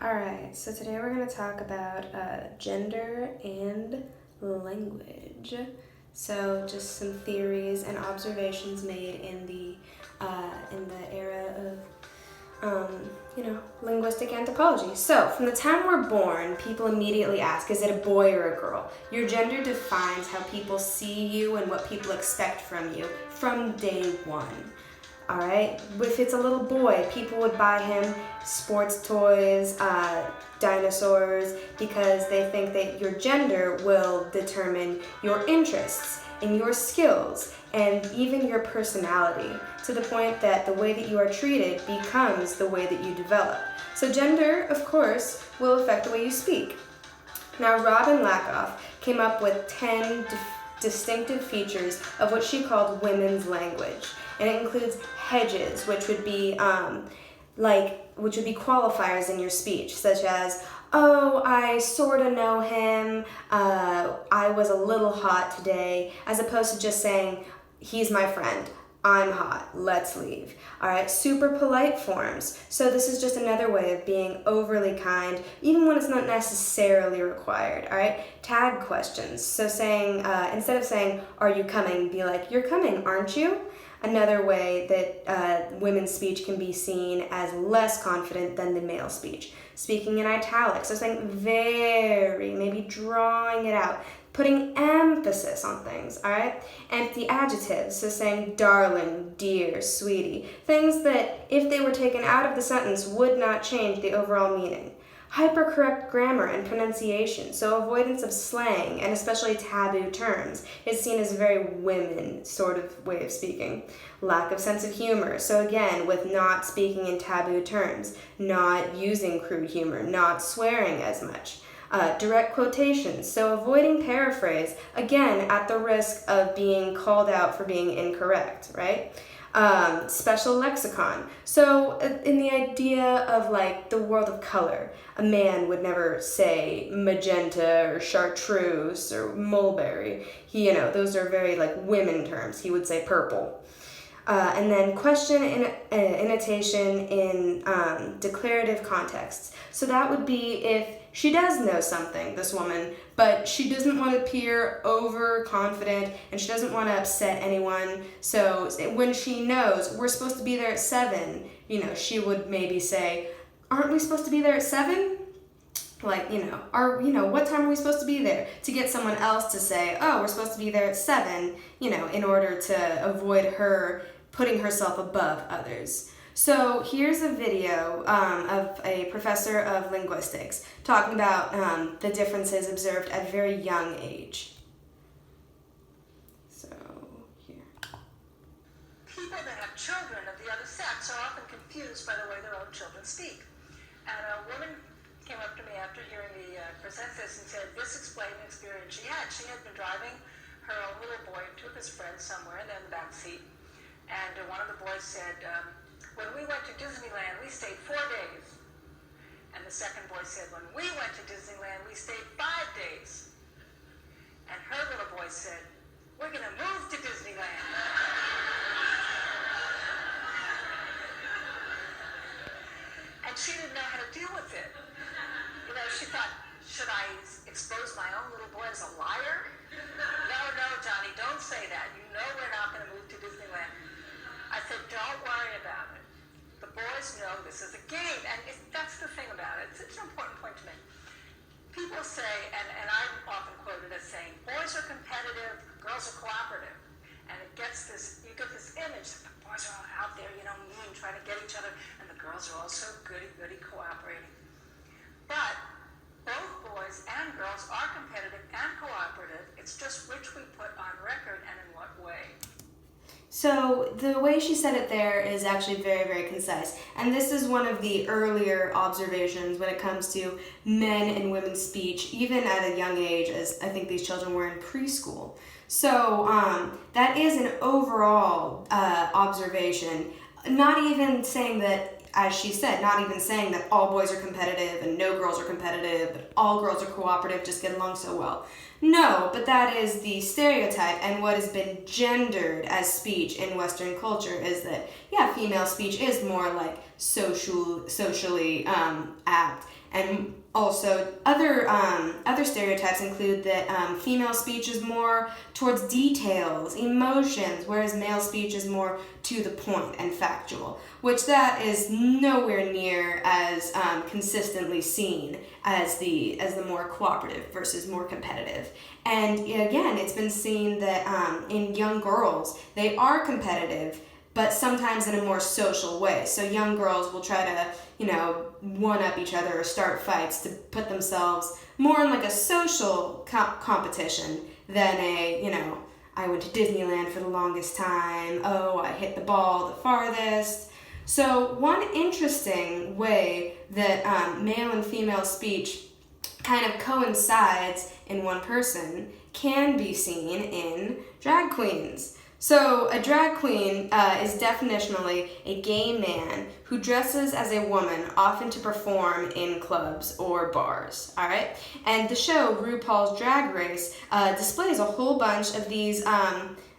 Alright, so today we're going to talk about gender and language. So just some theories and observations made in the era of linguistic anthropology. So from the time we're born, people immediately ask, is it a boy or a girl? Your gender defines how people see you and what people expect from you from day one. All right, if it's a little boy, people would buy him sports toys, dinosaurs, because they think that your gender will determine your interests and your skills and even your personality, to the point that the way that you are treated becomes the way that you develop. So gender, of course, will affect the way you speak. Now, Robin Lakoff came up with 10 distinctive features of what she called women's language. And it includes hedges, which would be qualifiers in your speech, such as, oh, I sort of know him, I was a little hot today, as opposed to just saying, he's my friend, I'm hot, let's leave. All right, super polite forms. So this is just another way of being overly kind, even when it's not necessarily required. All right, tag questions. So saying, instead of saying, are you coming, be like, you're coming, aren't you? Another way that women's speech can be seen as less confident than the male speech. Speaking in italics, so saying very, maybe drawing it out, putting emphasis on things, all right? Empty adjectives, so saying darling, dear, sweetie, things that if they were taken out of the sentence would not change the overall meaning. Hypercorrect grammar and pronunciation, so avoidance of slang and especially taboo terms is seen as a very women sort of way of speaking. Lack of sense of humor, so again, with not speaking in taboo terms, not using crude humor, not swearing as much. Direct quotations, so avoiding paraphrase, again, at the risk of being called out for being incorrect, right? Special lexicon. So in the idea of like the world of color, a man would never say magenta or chartreuse or mulberry. Those are very like women terms. He would say purple. And then question annotation in declarative contexts. So that would be if she does know something, this woman, but she doesn't want to appear overconfident and she doesn't want to upset anyone. So when she knows we're supposed to be there at 7, she would maybe say, aren't we supposed to be there at 7? Like, what time are we supposed to be there? To get someone else to say, oh, we're supposed to be there at 7, in order to avoid her putting herself above others. So here's a video of a professor of linguistics talking about the differences observed at a very young age. So, here. People that have children of the other sex are often confused by the way their own children speak. And a woman came up to me after hearing me present this and said, this explained an experience she had. She had been driving her own little boy to his friend somewhere in the back seat. And one of the boys said, when we went to Disneyland, we stayed 4 days. And the second boy said, when we went to Disneyland, we stayed 5 days. And her little boy said, we're going to move to Disneyland. And she didn't know how to deal with it. She thought, should I expose my own little boy as a liar? No, Johnny, don't say that. You know we're not going to move to Disneyland. I said, don't worry about it. The boys know this is a game, and that's the thing about it. It's an important point to make. People say, and I'm often quoted as saying, boys are competitive, girls are cooperative. And you get this image that the boys are all out there, mean, trying to get each other, and the girls are also goody cooperating. But both boys and girls are competitive and cooperative. It's just which we put on record and in what way. So the way she said it there is actually very, very concise. And this is one of the earlier observations when it comes to men and women's speech, even at a young age, as I think these children were in preschool. So that is an overall observation, not even saying that, as she said, not even saying that all boys are competitive and no girls are competitive, but all girls are cooperative, just get along so well. No, but that is the stereotype, and what has been gendered as speech in Western culture is that, female speech is more like socially apt And also other stereotypes include that female speech is more towards details, emotions, whereas male speech is more to the point and factual, which that is nowhere near as consistently seen as the more cooperative versus more competitive. And again, it's been seen that in young girls, they are competitive, but sometimes in a more social way. So young girls will try to, one-up each other or start fights to put themselves more in like a social competition than I went to Disneyland for the longest time, oh, I hit the ball the farthest. So one interesting way that male and female speech kind of coincides in one person can be seen in drag queens. So a drag queen is definitionally a gay man who dresses as a woman, often to perform in clubs or bars, all right? And the show, RuPaul's Drag Race, displays a whole bunch of these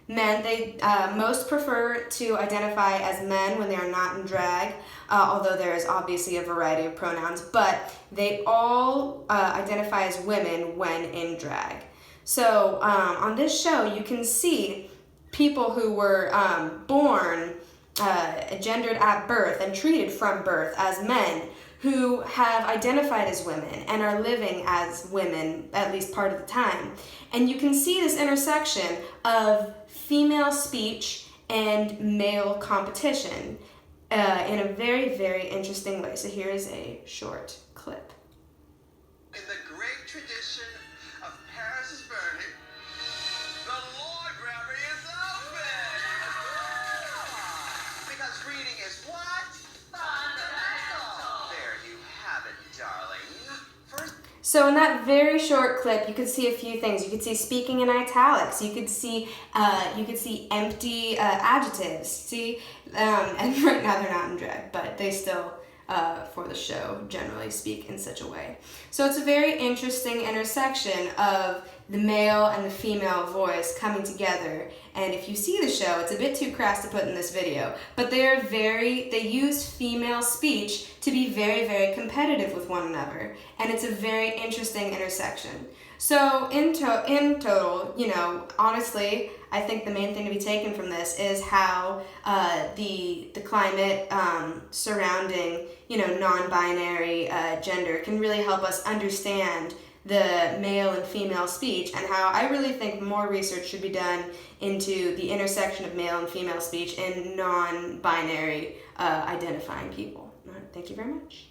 men. They most prefer to identify as men when they are not in drag, although there is obviously a variety of pronouns, but they all identify as women when in drag. So on this show, you can see people who were born gendered at birth and treated from birth as men who have identified as women and are living as women at least part of the time. And you can see this intersection of female speech and male competition in a very, very interesting way. So here is a short clip. In the great tradition of Paris is burning, the library is open! Because reading is what? Fundamental! There you have it, darling. First. So in that very short clip, you could see a few things. You could see speaking in italics. You could see empty adjectives. See, and right now they're not in drag, but they still, for the show, generally speak in such a way. So it's a very interesting intersection of the male and the female voice coming together. And if you see the show, it's a bit too crass to put in this video, but they use female speech to be very, very competitive with one another. And it's a very interesting intersection. So in total, honestly, I think the main thing to be taken from this is how the climate surrounding, non-binary gender can really help us understand the male and female speech, and how I really think more research should be done into the intersection of male and female speech in non-binary identifying people. Thank you very much.